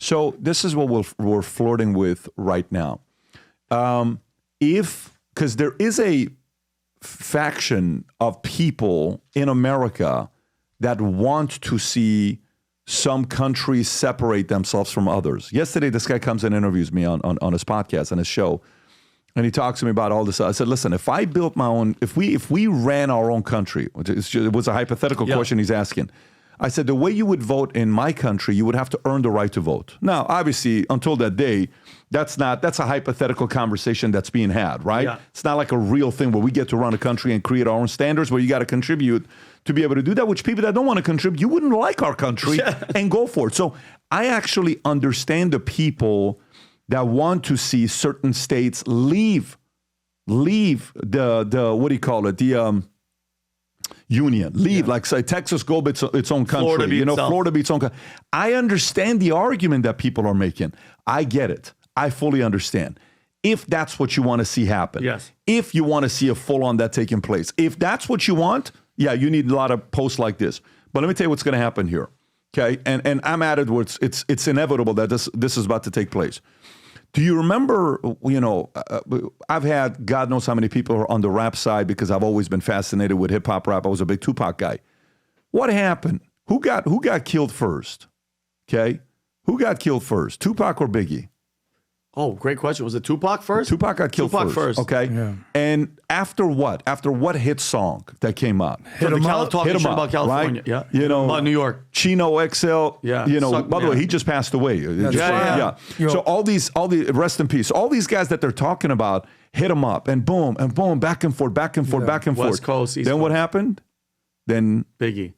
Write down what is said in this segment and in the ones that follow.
So this is what we're flirting with right now. Because there is a faction of people in America that want to see some countries separate themselves from others. Yesterday, this guy comes and interviews me on his podcast, on his show, and he talks to me about all this. I said, listen, if I built my own, if we ran our own country, it was a hypothetical question he's asking. I said, the way you would vote in my country, you would have to earn the right to vote. Now, obviously, until that day, that's a hypothetical conversation that's being had, right? Yeah. It's not like a real thing where we get to run a country and create our own standards where you got to contribute to be able to do that, which people that don't want to contribute, you wouldn't like our country and go for it. So I actually understand the people that want to see certain states leave the what do you call it? The union, like say Texas go be its own country, Florida be its own country. I understand the argument that people are making. I get it. I fully understand. If that's what you want to see happen. Yes. If you want to see a full-on that taking place. If that's what you want, yeah, you need a lot of posts like this. But let me tell you what's going to happen here. Okay? And I'm at it where it's inevitable that this is about to take place. Do you remember, I've had God knows how many people are on the rap side because I've always been fascinated with hip hop rap. I was a big Tupac guy. What happened? Who got killed first? Okay? Who got killed first? Tupac or Biggie? Oh, great question. Was it Tupac first? Tupac got killed first. Okay. Yeah. And after what? After what hit song that came out? Hit 'em up. Talking shit about California. Right? Yeah. About New York. Chino XL. Yeah. By the way, he just passed away. Yeah. So all these rest in peace. All these guys that they're talking about hit 'em up and boom, back and forth, back and forth. West Coast, East Then Coast. What happened? Then Biggie.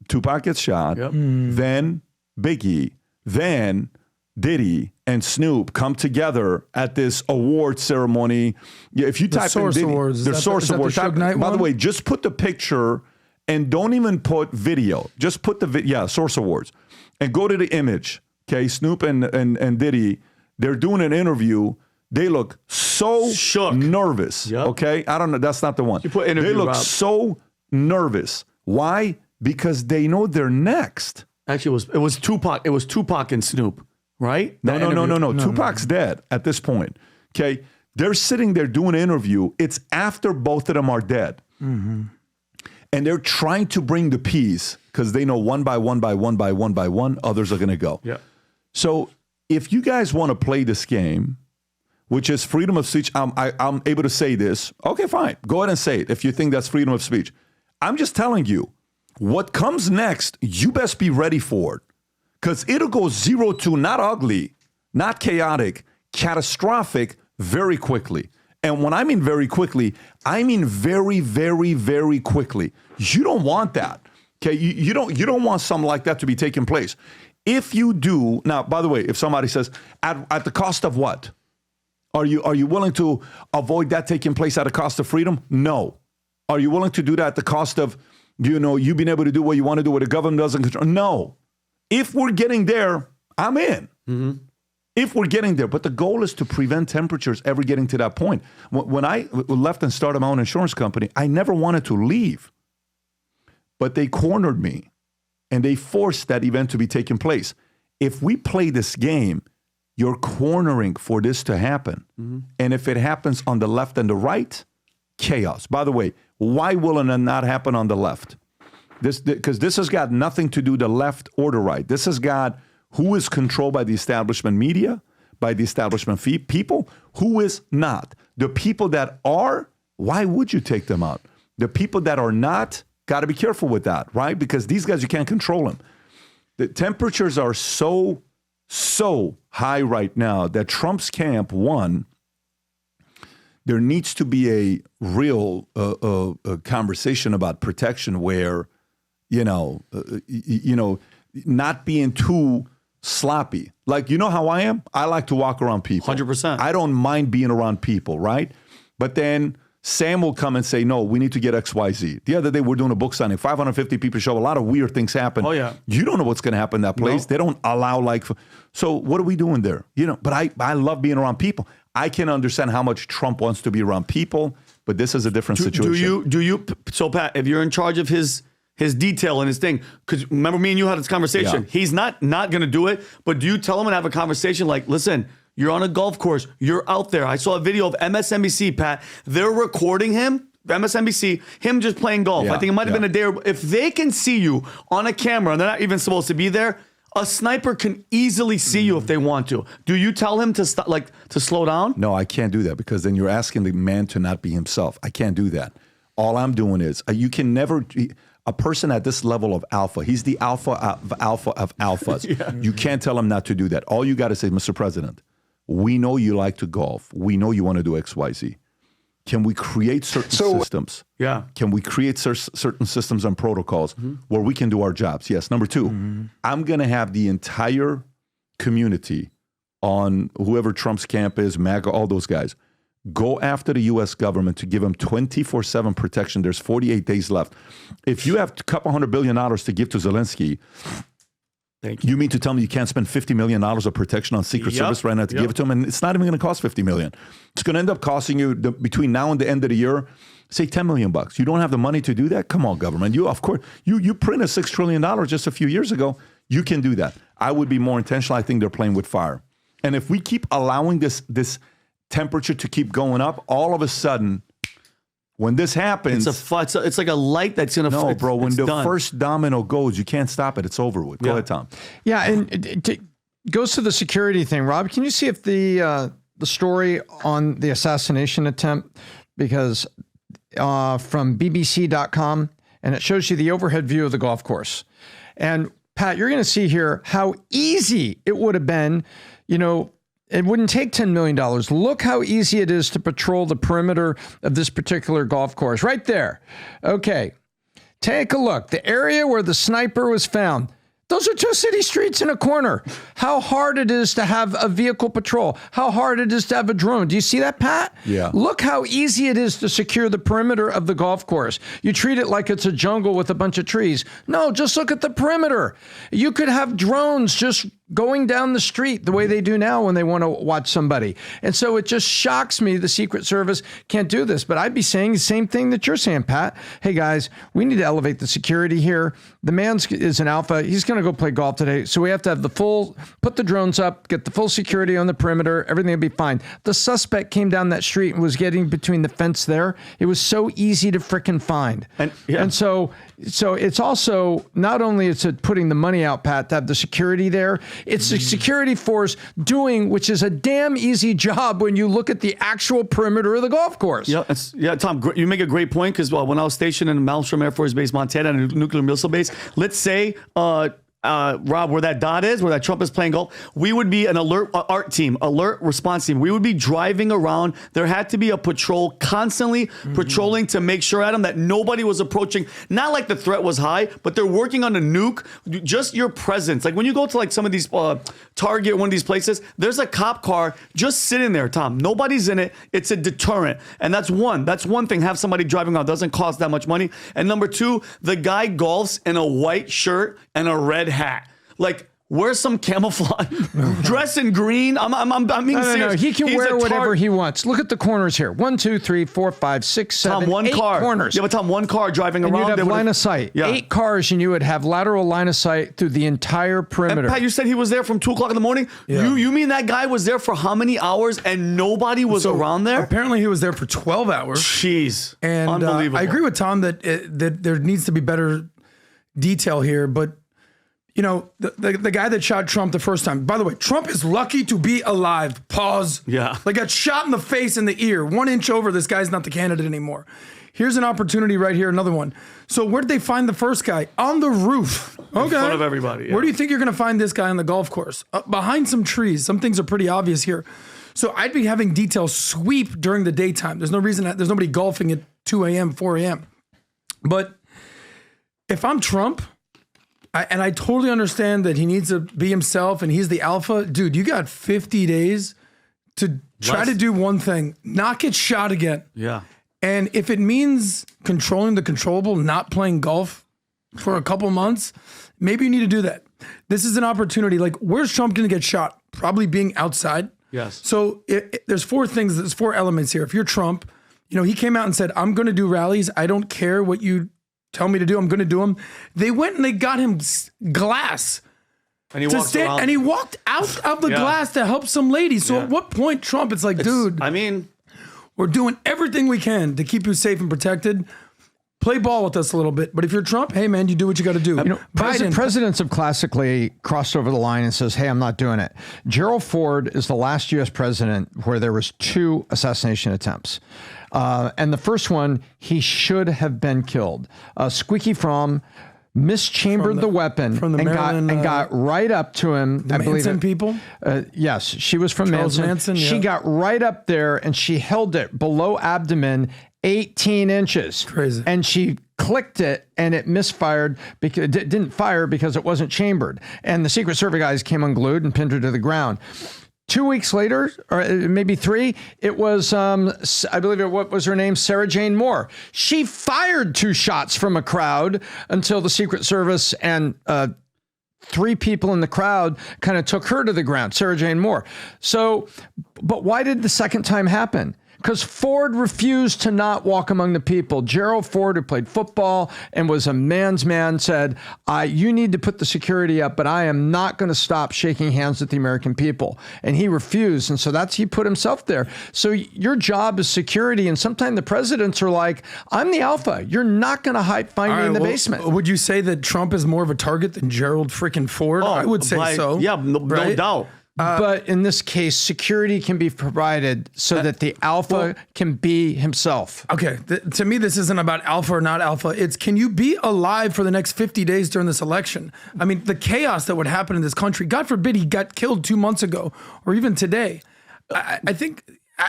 Tupac gets shot. Yep. Then Biggie. Then Diddy and Snoop come together at this award ceremony. Yeah, if you type in Diddy, Awards. The Source Awards. By the way, just put the picture and don't even put video. Just put the Source Awards, and go to the image. Okay, Snoop and Diddy, they're doing an interview. They look so nervous. Yep. Okay, I don't know. That's not the one. You put interview. They look so nervous. Why? Because they know they're next. Actually, it was Tupac. It was Tupac and Snoop. Right? No. Tupac's dead at this point. Okay. They're sitting there doing an interview. It's after both of them are dead. Mm-hmm. And they're trying to bring the peace because they know one by one, others are going to go. Yeah. So if you guys want to play this game, which is freedom of speech, I'm able to say this. Okay, fine. Go ahead and say it if you think that's freedom of speech. I'm just telling you, what comes next, you best be ready for it. Because it'll go 0 to not ugly, not chaotic, catastrophic very quickly. And when I mean very quickly, I mean very, very, very quickly. You don't want that. Okay, you don't want something like that to be taking place. If you do, now, by the way, if somebody says, at the cost of what? Are you willing to avoid that taking place at the cost of freedom? No. Are you willing to do that at the cost of, you being able to do what you want to do, what the government doesn't control? No. If we're getting there, I'm in. Mm-hmm. If we're getting there. But the goal is to prevent temperatures ever getting to that point. When I left and started my own insurance company, I never wanted to leave. But they cornered me, and they forced that event to be taking place. If we play this game, you're cornering for this to happen. Mm-hmm. And if it happens on the left and the right, chaos. By the way, why will it not happen on the left? Because this has got nothing to do the left or the right. This has got who is controlled by the establishment media, by the establishment people, who is not. The people that are, why would you take them out? The people that are not, got to be careful with that, right? Because these guys, you can't control them. The temperatures are so high right now that Trump's camp won. There needs to be a real a conversation about protection where, not being too sloppy. Like, you know how I am? I like to walk around people. 100%. I don't mind being around people, right? But then Sam will come and say, no, we need to get XYZ. The other day, we're doing a book signing. 550 people show. A lot of weird things happen. Oh, yeah. You don't know what's going to happen in that place. No. They don't allow so what are we doing there? But I love being around people. I can understand how much Trump wants to be around people, but this is a different situation. Do you, so Pat, if you're in charge of his his detail and his thing. Because remember, me and you had this conversation. Yeah. He's not going to do it, but do you tell him and have a conversation like, listen, you're on a golf course. You're out there. I saw a video of MSNBC, Pat. They're recording him, MSNBC, him just playing golf. I think it might have been a day. If they can see you on a camera and they're not even supposed to be there, a sniper can easily see you if they want to. Do you tell him to stop, to slow down? No, I can't do that because then you're asking the man to not be himself. I can't do that. All I'm doing is you can never. A person at this level of alpha, he's the alpha of alphas. You can't tell him not to do that. All you got to say, Mr. President, we know you like to golf. We know you want to do X, Y, Z. Can we create certain systems? Yeah. Can we create certain systems and protocols where we can do our jobs? Yes. Number two, I'm going to have the entire community on whoever Trump's camp is, MAGA, all those guys, go after the U.S. government to give them 24/7 protection. There's 48 days left. If you have a couple $100 billion to give to Zelensky, you mean to tell me you can't spend $50 million of protection on Secret Service right now to give it to him? And it's not even going to cost $50 million. It's going to end up costing you between now and the end of the year, say $10 million. You don't have the money to do that? Come on, government. You, of course, you printed $6 trillion just a few years ago. You can do that. I would be more intentional. I think they're playing with fire. And if we keep allowing this temperature to keep going up, all of a sudden, when this happens, it's like a light that's gonna. No, bro. When the first domino goes, you can't stop it. It's over with. Go ahead, Tom. Yeah, and it goes to the security thing. Rob, can you see if the story on the assassination attempt, because from BBC.com, and it shows you the overhead view of the golf course, and Pat, you're going to see here how easy it would have been. It wouldn't take $10 million. Look how easy it is to patrol the perimeter of this particular golf course. Right there. Okay. Take a look. The area where the sniper was found. Those are two city streets in a corner. How hard it is to have a vehicle patrol. How hard it is to have a drone. Do you see that, Pat? Yeah. Look how easy it is to secure the perimeter of the golf course. You treat it like it's a jungle with a bunch of trees. No, just look at the perimeter. You could have drones just going down the street the way they do now when they want to watch somebody. And so it just shocks me the Secret Service can't do this. But I'd be saying the same thing that you're saying, Pat. Hey, guys, we need to elevate the security here. The man is an alpha. He's going to go play golf today. So we have to have put the drones up, get the full security on the perimeter. Everything will be fine. The suspect came down that street and was getting between the fence there. It was so easy to frickin' find. And so it's also, not only is it putting the money out, Pat, to have the security there, it's the security force doing, which is a damn easy job when you look at the actual perimeter of the golf course. Yeah, Tom, you make a great point because when I was stationed in Malmstrom Air Force Base, Montana, and a nuclear missile base, let's say, Rob, where that dot is, where that Trump is playing golf, we would be an alert response team. We would be driving around. There had to be a patrol constantly patrolling to make sure, Adam, that nobody was approaching. Not like the threat was high, but they're working on a nuke. Just your presence. Like when you go to like some of these Target, one of these places, there's a cop car just sitting there, Tom. Nobody's in it. It's a deterrent. And that's one thing. Have somebody driving around. Doesn't cost that much money. And number two, the guy golfs in a white shirt and a red hat. Like, wear some camouflage, dress in green. I'm being serious. No. He can wear whatever he wants. Look at the corners here. 1, 2, 3, 4, 5, 6, 7, Tom, 8 car. corners. Yeah, but Tom, one car driving and around. You'd have line of sight. Yeah. 8 cars, and you would have lateral line of sight through the entire perimeter. And Pat, you said he was there from 2 o'clock in the morning. Yeah. You mean that guy was there for how many hours and nobody was around there? Apparently, he was there for 12 hours. Jeez, and unbelievable. I agree with Tom that there needs to be better detail here, but. The guy that shot Trump the first time, by the way, Trump is lucky to be alive. Pause. Yeah. Like got shot in the face and the ear. 1 inch over, this guy's not the candidate anymore. Here's an opportunity right here, another one. So where did they find the first guy? On the roof. Okay. In front of everybody. Yeah. Where do you think you're going to find this guy on the golf course? Behind some trees. Some things are pretty obvious here. So I'd be having details sweep during the daytime. There's no reason, there's nobody golfing at 2 a.m., 4 a.m. But if I'm Trump, and I totally understand that he needs to be himself and he's the alpha. Dude, you got 50 days to try to do one thing, not get shot again. Yeah. And if it means controlling the controllable, not playing golf for a couple months, maybe you need to do that. This is an opportunity. Like, where's Trump going to get shot? Probably being outside. Yes. So there's 4 things. There's 4 elements here. If you're Trump, he came out and said, I'm going to do rallies. I don't care what you tell me to do, I'm going to do them. They went and they got him glass. And he walked around. And he walked out of the glass to help some lady. So at what point, Trump, it's like, dude, I mean, we're doing everything we can to keep you safe and protected. Play ball with us a little bit. But if you're Trump, hey, man, you do what you got to do. Presidents have classically crossed over the line and says, hey, I'm not doing it. Gerald Ford is the last U.S. president where there was 2 assassination attempts. And the first one, he should have been killed. Squeaky Fromm mischambered the weapon from the Maryland, and got right up to him. The Manson people? Yes, she was from Charles Manson. She got right up there and she held it below abdomen 18 inches. Crazy. And she clicked it and it misfired because it didn't fire because it wasn't chambered. And the Secret Service guys came unglued and pinned her to the ground. 2 weeks later, or maybe 3, it was, I believe what was her name? Sarah Jane Moore. She fired 2 shots from a crowd until the Secret Service and 3 people in the crowd kind of took her to the ground, Sarah Jane Moore. So, but why did the second time happen? Because Ford refused to not walk among the people. Gerald Ford, who played football and was a man's man, said, you need to put the security up, but I am not going to stop shaking hands with the American people. And he refused. And so he put himself there. So your job is security. And sometimes the presidents are like, I'm the alpha. You're not going to find me in the basement. Would you say that Trump is more of a target than Gerald freaking Ford? I would say so. Yeah, no doubt. But in this case, security can be provided so that the alpha can be himself. Okay. To me, this isn't about alpha or not alpha. It's, can you be alive for the next 50 days during this election? I mean, the chaos that would happen in this country, God forbid he got killed 2 months ago or even today. I think,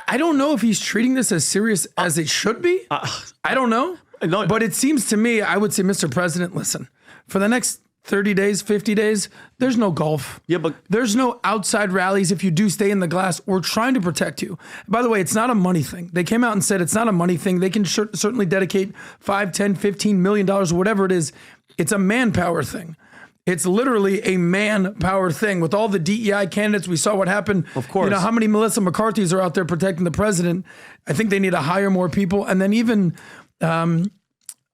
I don't know if he's treating this as serious as it should be. I don't know. But it seems to me, I would say, Mr. President, listen, for the next 30 days, 50 days, there's no golf. Yeah, but there's no outside rallies. If you do stay in the glass, we're trying to protect you. By the way, it's not a money thing. They came out and said it's not a money thing. They can certainly dedicate $5, $10, $15 million, whatever it is. It's a manpower thing. It's literally a manpower thing. With all the DEI candidates, we saw what happened. Of course. You know, how many Melissa McCarthy's are out there protecting the president? I think they need to hire more people. And then even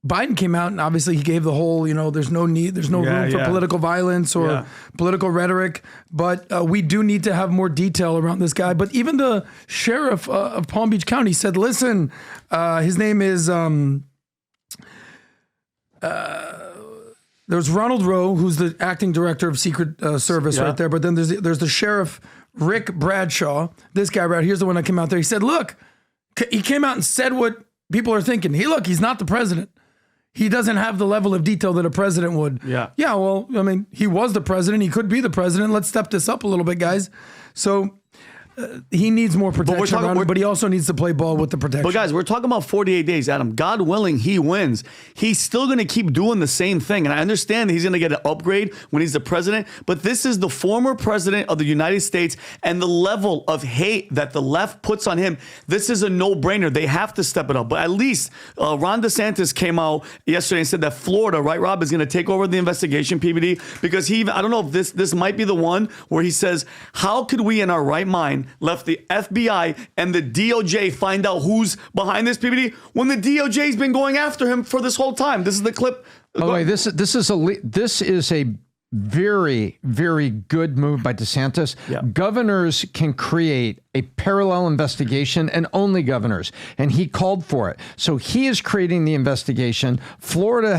Biden came out and obviously he gave the whole, there's no room for political violence or political rhetoric, but we do need to have more detail around this guy. But even the sheriff of Palm Beach County said, listen, his name is, there's Ronald Rowe, who's the acting director of Secret Service right there. But then there's the sheriff, Rick Bradshaw, this guy right here's the one that came out there. He said, look, he came out and said what people are thinking. He's not the president. He doesn't have the level of detail that a president would. Yeah, well, I mean, he was the president. He could be the president. Let's step this up a little bit, guys. So he needs more protection around him, but he also needs to play ball with the protection. But guys, we're talking about 48 days, Adam. God willing, he wins. He's still going to keep doing the same thing. And I understand he's going to get an upgrade when he's the president, but this is the former president of the United States, and the level of hate that the left puts on him, this is a no-brainer. They have to step it up. But at least Ron DeSantis came out yesterday and said that Florida, right, Rob, is going to take over the investigation, PBD, because I don't know if this might be the one where he says, how could we in our right mind left the FBI and the DOJ find out who's behind this, PBD, when the DOJ's been going after him for this whole time? This is the clip. By the way, this is a very, very good move by DeSantis. Yeah. Governors can create a parallel investigation, and only governors. And he called for it. So he is creating the investigation. Florida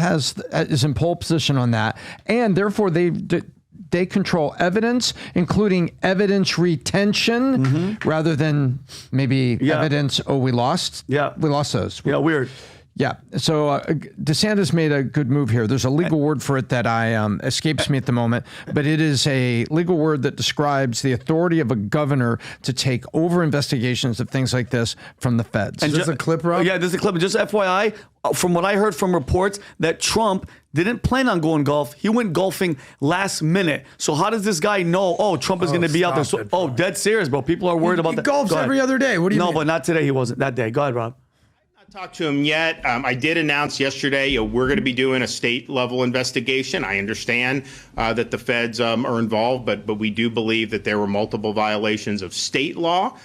is in pole position on that. And therefore, they control evidence, including evidence retention, rather than maybe evidence, we lost. Yeah. We lost those. Yeah, weird. Yeah. So DeSantis made a good move here. There's a legal word for it that escapes me at the moment, but it is a legal word that describes the authority of a governor to take over investigations of things like this from the feds. And just a clip, Rob? Yeah, this is a clip. Just FYI, from what I heard from reports, that Trump didn't plan on going golf. He went golfing last minute. So how does this guy know, Trump is going to be out there? So, dead serious, bro. People are worried about that. He golfs every other day. What do you mean? No, but not today. He wasn't that day. Go ahead, Rob. Talked to him yet. I did announce yesterday we're going to be doing a state level investigation. I understand that the feds are involved, but we do believe that there were multiple violations of state law.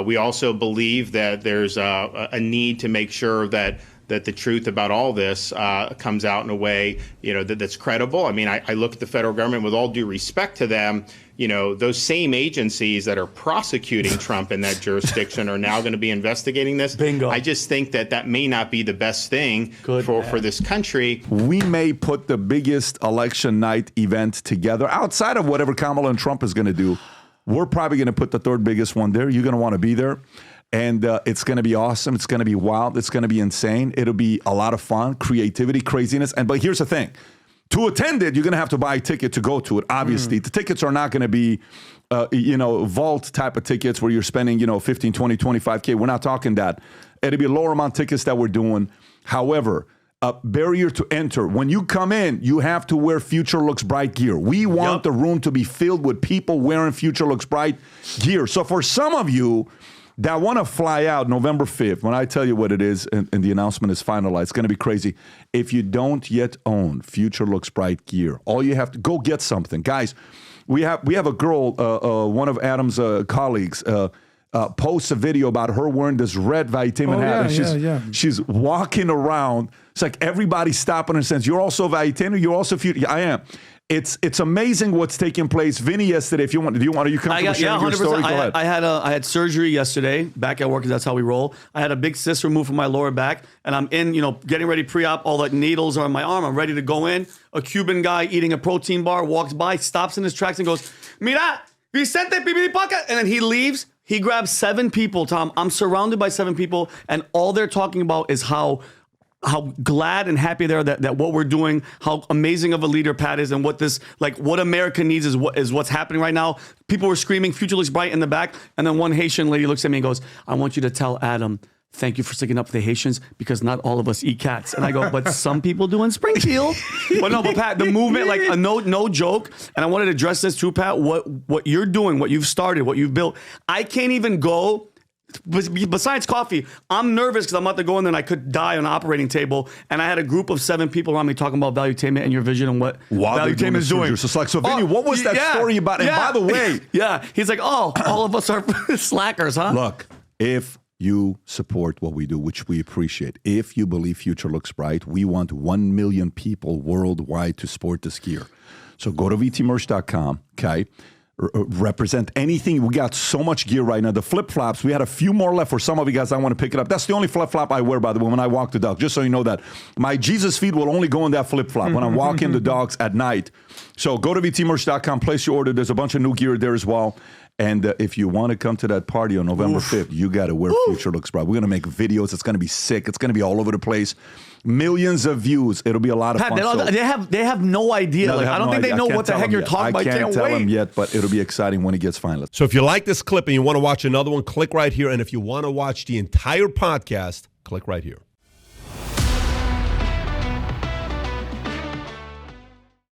We also believe that there's a need to make sure that that the truth about all this comes out in a way, that's credible. I mean, I look at the federal government, with all due respect to them, those same agencies that are prosecuting Trump in that jurisdiction are now going to be investigating this. Bingo. I just think that may not be the best thing for this country. We may put the biggest election night event together outside of whatever Kamala and Trump is going to do. We're probably going to put the third biggest one there. You're going to want to be there. And it's going to be awesome. It's going to be wild. It's going to be insane. It'll be a lot of fun, creativity, craziness. But here's the thing. To attend it, you're going to have to buy a ticket to go to it, obviously. The tickets are not going to be, vault type of tickets where you're spending, 15, 20, 25K. We're not talking that. It'll be lower amount tickets that we're doing. However, a barrier to enter. When you come in, you have to wear Future Looks Bright gear. We want the room to be filled with people wearing Future Looks Bright gear. So for some of you that want to fly out November 5th, when I tell you what it is and the announcement is finalized, it's going to be crazy. If you don't yet own Future Looks Bright gear, all you have to go get something. Guys, we have a girl, one of Adam's colleagues, posts a video about her wearing this red Valuetainment hat. And she's walking around. It's like everybody's stopping and says, "You're also Valuetainer? You're also Future?" I am. It's amazing what's taking place. Vinny, yesterday, if you want, are you comfortable sharing your story? Go ahead. I had surgery yesterday back at work, because that's how we roll. I had a big cyst removed from my lower back, and I'm in, getting ready pre-op. All the needles are on my arm. I'm ready to go in. A Cuban guy eating a protein bar walks by, stops in his tracks, and goes, "Mira, Vicente Pipiripaca," and then he leaves. He grabs 7 people, Tom. I'm surrounded by 7 people, and all they're talking about is how glad and happy they are that what we're doing, how amazing of a leader Pat is, and what America needs is what's happening right now. People were screaming, "Future Looks Bright" in the back, and then one Haitian lady looks at me and goes, "I want you to tell Adam, thank you for sticking up for the Haitians, because not all of us eat cats." And I go, "But some people do in Springfield." But Pat, the movement, no joke. And I wanted to address this too, Pat. What you're doing, what you've started, what you've built. I can't even go. Besides coffee, I'm nervous because I'm about to go in there and I could die on an operating table. And I had a group of 7 people around me talking about Valuetainment and your vision and what Valuetainment is doing. So Vinny, what was that story about? And by the way, he's like, "Oh, all of us are slackers, huh?" Look, if you support what we do, which we appreciate, if you believe Future Looks Bright, we want 1 million people worldwide to sport this gear. So go to vtmerch.com, okay? Represent anything. We got so much gear right now. The flip-flops, we had a few more left for some of you guys. I want to pick it up. That's the only flip-flop I wear, by the way, when I walk the dog, just so you know that. My Jesus feet will only go in that flip-flop when I'm walking the dogs at night. So go to vtmerch.com, place your order. There's a bunch of new gear there as well. And if you want to come to that party on November 5th, you got to wear Future Looks Bright. We're going to make videos. It's going to be sick. It's going to be all over the place. Millions of views. It'll be a lot of fun. They have no idea. No, I don't think they know what the heck you're talking about. I can't tell them yet, but it'll be exciting when it gets finalized. So if you like this clip and you want to watch another one, click right here. And if you want to watch the entire podcast, click right here.